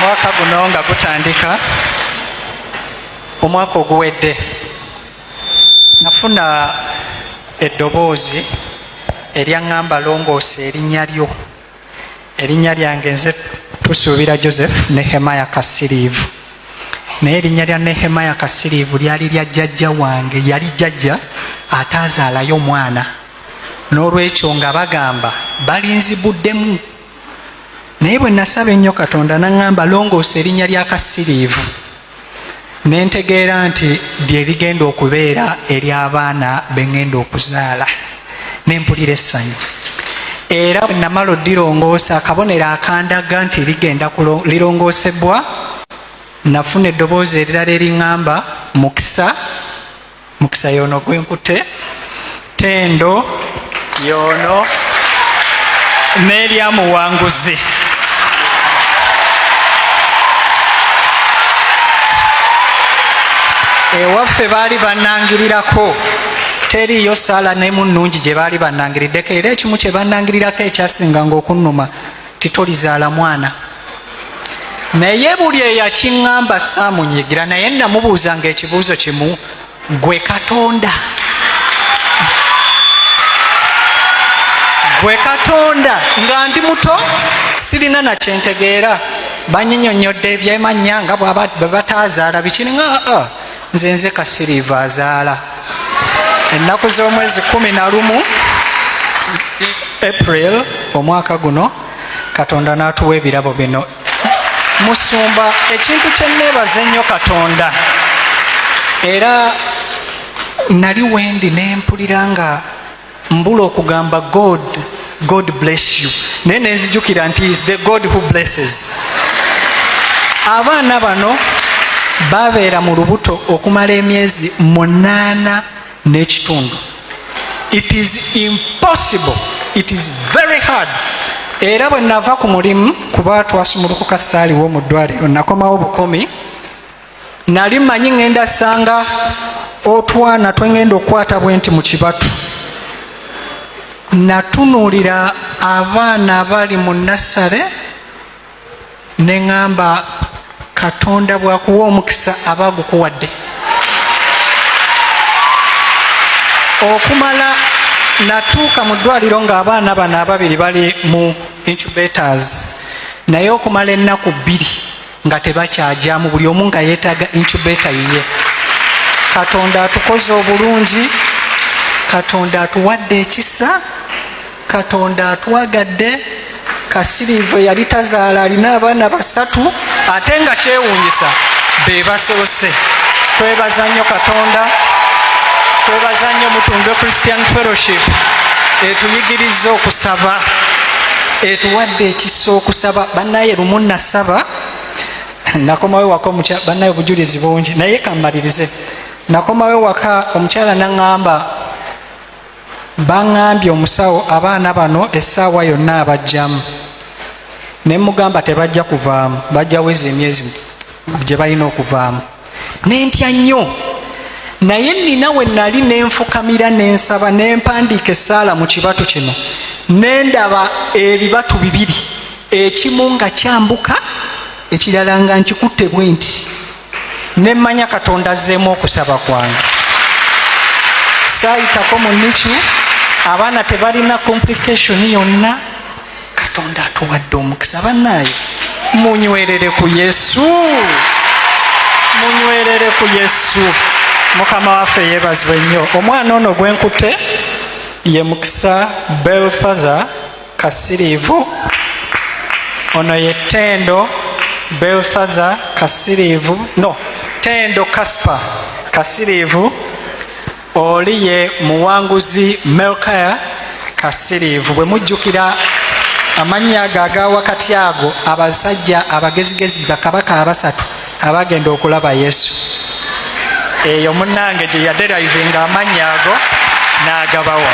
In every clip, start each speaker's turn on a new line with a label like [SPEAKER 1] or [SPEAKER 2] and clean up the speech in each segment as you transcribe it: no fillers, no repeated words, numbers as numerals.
[SPEAKER 1] omwaka guno nga gutandika, omwaka oguwedde nafuna eddoboozi eryaŋŋamba longoose erinnya lyange nze Tusuubira Joseph Nehemaya Kasiriivu. Naye erinnya lya Nehemaya Kasiriivu lyali lya jjajja wange, yali jjajja ataazaalayo mwana, n'olwekyo nga bagamba balinzibuddemu. Naye bwe nasaba ennyo Katonda n'aŋŋamba longoose erinnya lya Kasiriivu, ne ntegeera nti lye ligenda okubeera ery'abaana be ŋŋenda okuzaala, ne mpulira essanyu. Era bwe namala oddirongoosa, akabonero akandaga nti ligenda lirongoosebwa, nafuna eddoboozi erirala eriŋŋamba mukisa y'ono gwenkute, ttendo y'ono, n'eryamuwanguzi. Ewaffe baali bannangirirako, teriyo saala nemu nnungi gye baali bannangiriddeko, era ekimu kye bannangirirako ekyasinganga okunnuma titolizaala mwana. Naye buli eyakiŋŋamba saamunyigira, naye namubuuzanga ekibuuzo kimu, gwe Katonda, gwe Katonda, nga ndi muto sirina nakyentegeera, banyinyonnyodde ebyemanya nga bwe bataazaala bikiri nga nze Kasiriivu azaala. Ennaku z'omwezi 11 April omwaka guno, Katonda n'atuwa ebirabo bino. Musumba, ekintu kye nneebaza ennyo Katonda, era nali wendi ne mpulira nga mbula okugamba God bless you, naye nenzijukira nti is the God who blesses. Abaana bano babeera mu lubuto okumala emyezi 8 n'ekitundu. It is impossible, it is very hard. Era bwe nava ku mulimu, kuba twasumulukuka saaliwo mu ddwaliro, nakomawo bukomi, nali manyi ŋŋenda sanga otwana twengenda okukwata bwenti mu kibatu. Natunuulira abaana abali mu nasale ne ŋŋamba Katonda bw'akuwa omukisa aba agukuwadde. Okumala natuuka mu ddwaliro ng'abaana bano ababiri bali mu incubators, naye okumala ennaku 2 nga tebakyajaamu, buli omu nga yeetaaga incubator yiye. Katonda atukoze obulungi, Katonda atuwadde ekisa, Katonda atuwagadde. Kasiriivu yali tazaala, alina abaana 3 ate nga kyewuunyisa be basoose. Twebaza nnyo Katonda, twebaza nnyo Mutundwe Christian Fellowship etuyigiriza okusaba, etuwadde ekisa okusaba. Bannaye lumu nasaba, nakomawo waka omukyala, bannaye obujulizi bungi naye kammalirize. Nakomawo waka omukyala n'aŋŋamba, baŋŋambye omusawo abaana bano essaawa yonna abajjamu. Ne mugamba tebajja kuvaamu, bajja weza emyezi gye balina okuvaamu. Ne ntya nnyo, naye nina we nali nenfukamira nensaba nempandiika essaala mu kibatu kino, nendaba ebibatu 2, ekimu nga kyambuka, ekirala nga nkikutte bwe nti. Nemmanya Katonda azzeemu okusaba kwange. Saayitako mu NICU, abaana tebalina complication yonna. Katonda atuwadde omukisa. Bannaayo, munywerere ku Yesu, munywerere ku Yesu. Mukama waffe yeebazibwe nnyo. Omwana ono gwenkute ye Mukisa Belthaza Kasiriivu, ono ye Ttendo Belthaza Kasiriivu, no, Ttendo Kaspa Kasiriivu. Oli ye Muwanguzi Melkaya Kasiriivu. Bwe mujjukira amannya ago aga wakati ago, abasajja abagezigezi bakabaka 3 abagenda okulaba Yesu, eyo munnange gye yaderivinga amannya ago n'agabawa.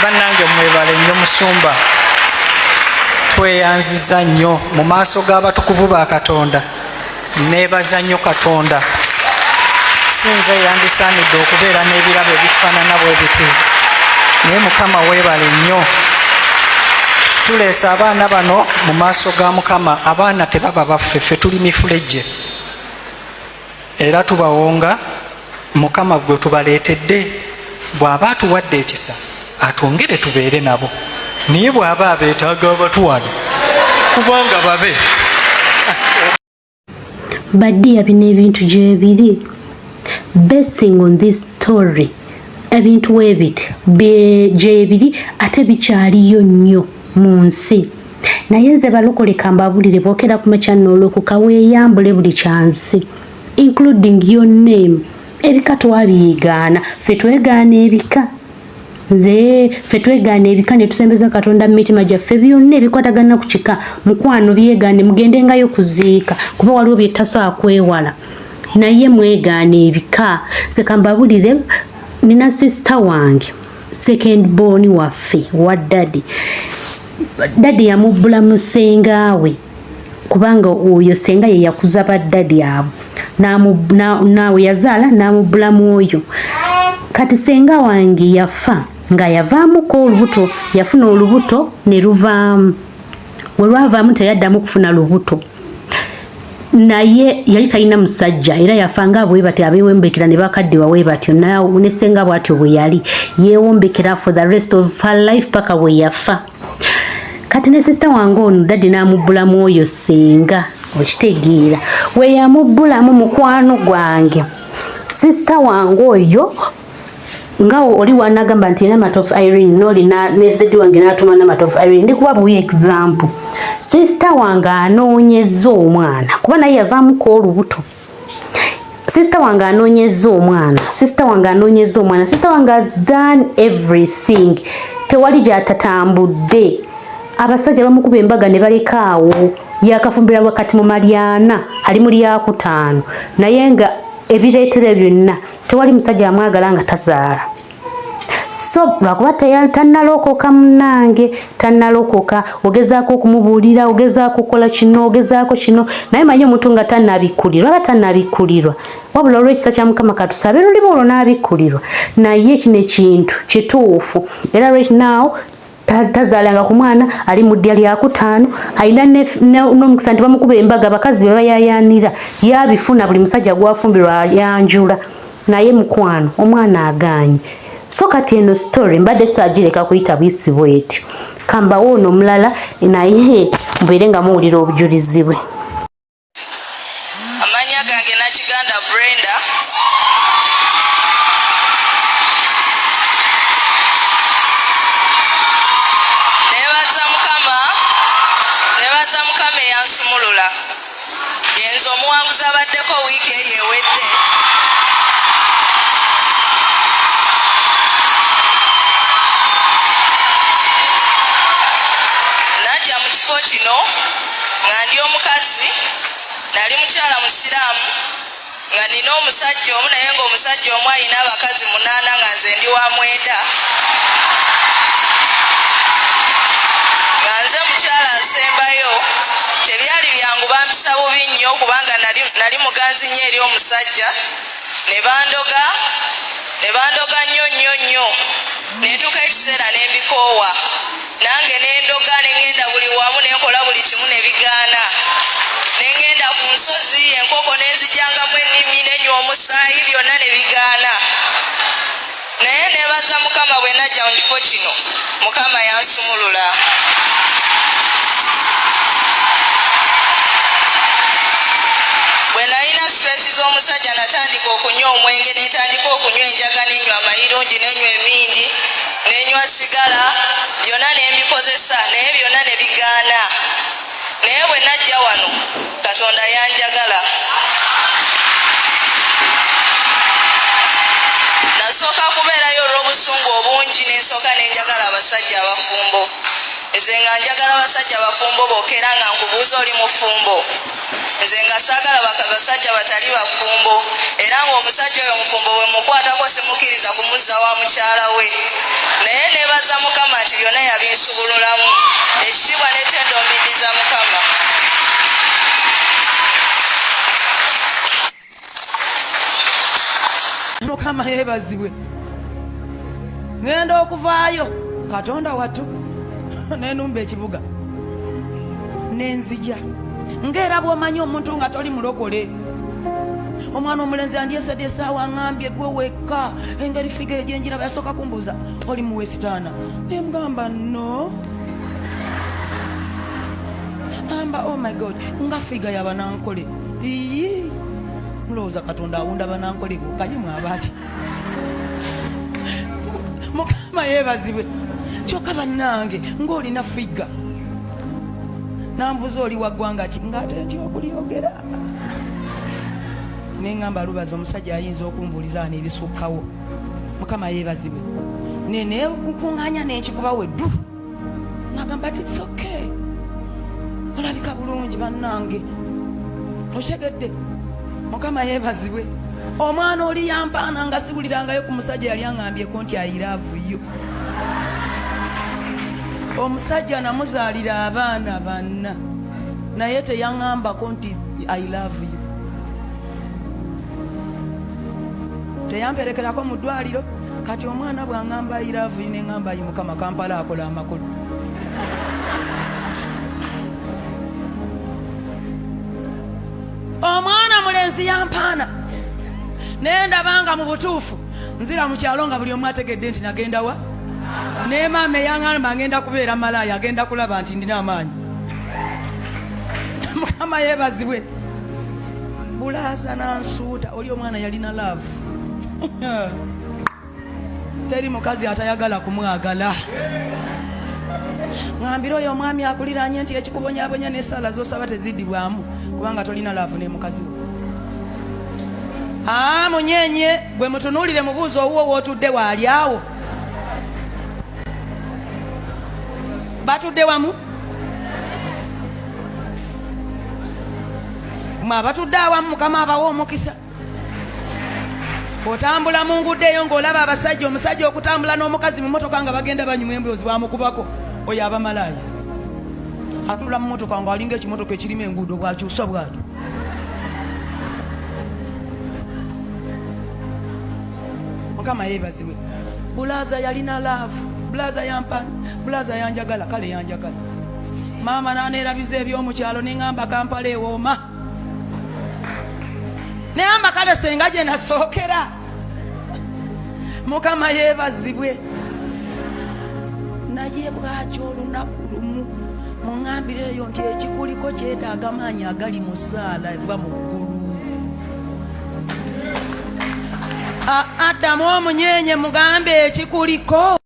[SPEAKER 1] Bannange mwebale nnyo Musumba, tweyanziza nnyo mu maaso g'abatukuvu ba Katonda. Neebaza nnyo Katonda, sinze yandisaanidde okubeera n'ebirabo ebifaanana bwe biti, naye Mukama weebale nnyo. tuleesa abaana bano mu maaso ga Mukama. Abaana tebaba baffe, ffe tuli mifulejje era tubawonga. Mukama gwe tubaleetedde bw'aba atuwadde ekisa atwongere tubeere nabo, naye bw'aba abeetaaga abatuwano kubanga babe
[SPEAKER 2] badde yabina ebintu gyebiri basing on this story. Ebintu webit gyebiri ate bikyaliyo nnyo mu nsi, naye nze balokoleka mbabulire bookera ku makya n'olwokuka weeyambule buli kyansi including your name. Ebika twabiyigaana, ffe twegaana ebika, nze ffe twegaana ebika ne tusembeza Katonda mu mitima gyaffe byonna ebikwatagana ku kika. Mukwano byegaane mugendengayo kuziika kuba waliwo bye tasobola kwewala, naye mwegaana ebika. Nze kambabulire nina sister wange second born waffe wa daddy yamubbula mu sengaawe kubanga oyo senga ye yakuza baddadi abo nawe yazaala namubbula mwoyo. Kati senga wange yafa nga yavaamuko olubuto, yafuna olubuto ne luvaamu. We lwavaamu teyaddamu kufuna lubuto, naye yali talina musajja era yafanga bwe bati abeewembekera ne bakadde wawe batyo, nawe ne senga bwatyo bwe yali yeewombekera for the rest of her life paka we yafa. Kati ne sister wange ono daddy namubbulamu oyo senga, okitegeera we yamubbulamu mukwano gwange. Sister wange oyo nga oli wanagamba nti na Matter of Irene noli ne daddy wange natuma na Matter of Irene, ndi kuba buyi example. Sister wange anoonyezza omwana kuba naye yavaamuko olubuto. Sister wange anoonyezza omwana, sister wange has done everything, tewali gyatatambudde. Abasajja bamukuba embaga ne balekaawo, yakafumbira wakati mu Mariana ali mu lyakutaano, naye nga ebireetere byonna tewali musajja amwagala nga tazaala. So lwakuba tannalokoka munnange, tannalokoka, ogezaako okumubuulira, ogezaako okukola kino, ogezaako kino, naye manyi omuntu nga tannabikkulirwa wabula olw'ekisa kya Mukama katusabe lulimu olwo n'abikkulirwa. Naye kino ekintu kituufu era right now tazaalanga ku mwana ali mu ddya lyakutaano, alina n'omukisa nti bamukuba embaga abakazi bebayayaanira, yabifuna buli musajja gwafumbirwa yanjula, naye mukwano omwana agaanye. So kati eno story mbadde saagireka kuyita bwisi bwetyo, kambawo ono omulala naye mbeere nga muwulira obujulizi bwe.
[SPEAKER 3] Amanya gange Nakiganda Brenda. Nebaza Mukama eyansumulula. Yenza omuwanguzi abaddeko wiiki eyo ewedde. Najja mu kifo kino nga ndi omukazi, nali mukyala musiraamu, nga nina omusajja omu, naye ng'omusajja omu alina abakazi 8 nga nze ndi wa 9. Nga nze mukyala asembayo, tebyali byangu, bampisa bubi nnyo kubanga nali muganzi nnyo eri omusajja. Ne bandoga nnyo. Netuuka ekiseera ne mbikoowa. Nange nendoga ne ngenda buli wamu ne nkola buli kimu ne bigaana. Ne ngenda ku nsozi, enkoko ne nzijjangamu ennimi, nenywa omusaayi, byonna ne bigaana. Naye nebaza Mukama bwe najja mu kifo kino, Mukama yansumulula. Bwe nalina stress z'omusajja natandika okunywa omwenge, netandika okunywa enjaga, nenywa amayirungi, nenywa emindi, nenywa sigala, byonna ne mbikozesa, naye byonna ne bigaana. Naye bwe najja wano, Katonda yanjagala. Nasooka kubeerayo olw'obusungu obungi, nensooka nenjagala abasajja abafumbo. Nze nga njagala abasajja abafumbo bookera nga nkubuuza oli mufumbo. Nze nga saagala basajja batali bafumbo, era ng'omusajja oyo mufumbo bwe mukwatako simukkiriza kumuzza wa mukyala we. Naye neebaza Mukama nti byonna yabinsubululamu. Ekitiibwa n'ettendo mbiddiza Mukama.
[SPEAKER 4] Mukama yeebazibwe. Ngenda okuvaayo Katonda wattu nenumba ekibuga nenzija ng'era bw'omanyi omuntu nga toli mulokole. Omwana omulenzi andyesedde essaawa ngambye gwe wekka engeri figa egyenjiraba yasooka kumbuuza oli mu wesitaana ne mugamba no. Amba oh my god nga figa y'abanankole iyi mulowooza Katonda awunda banankole kanyumu abaaki. Mukama yeebazibwe kyokka bannange ng'olina figa nambuza oli wa ggwanga ki ng'ate nti okulyogera neŋŋamba lubaza omusajja ayinza okumbuuliza n'ebisukkawo. Mukama yeebazibwe neekuŋŋaanya n'enkikuba weddu nagamba ti it's okay olabika bulungi bannange otegedde. Mukama yeebazibwe omwana oli yampaana nga sibulirangayo ku musajja yali aŋŋambyeko nti I love you. Omusajja namuzaalira abaana banna naye teyaŋŋambako nti I love you. Teyamperekerako mu ddwaliro kati omwana bw'aŋŋamba I love you neŋŋamba yi Mukama Kampala akola amakulu. Omwana mulenzi yampaana nendabanga mu butuufu nzira mu kyalo nga buli omu ategedde nti nagenda wa ne maama eyaŋŋamba ngenda kubeera malaaya agenda kulaba nti ndina amaanyi. Mukama yeebazibwe bulaaza nansuuta oli omwana yalina laavu. Teri mukazi atayagala kumwagala. Ngambira oyo omwami akuliranye nti ekikubonyabonya n'essaala z'osaba teziddibwamu kubanga tolina laavu ne mukazi we. Munyenye gwe mutunuulire mubuuzi owuwo wootudde waali awo batudde wamu mwe abatudde awamu Mukama abawa omukisa. Otambula mu nguudo eyo ng'olaba abasajja omusajja okutambula n'omukazi mu motoka nga bagenda banyuma emboozi bamukubako oyo aba malaaya. Atula mu motoka ng'alinga ekimotoka ekirimu enguudo bw'akyusa bw'atyo. Mukama yeebazibwe bulaaza yalina laavu bulaaza yampana bulaaza yanjagala kale yanjagala. Maama n'aneerabiza eby'omukyalo neŋŋamba Kampala ewooma neŋŋamba kale senga gye nasookera. Mukama yeebazibwe naye bw'atyo olunaku lumu muŋŋambire eyo nti ekikuliko kyetaaga maanyi agali mu ssaala eva mu ggulu. Adamu omunyenye mugambe ekikuliko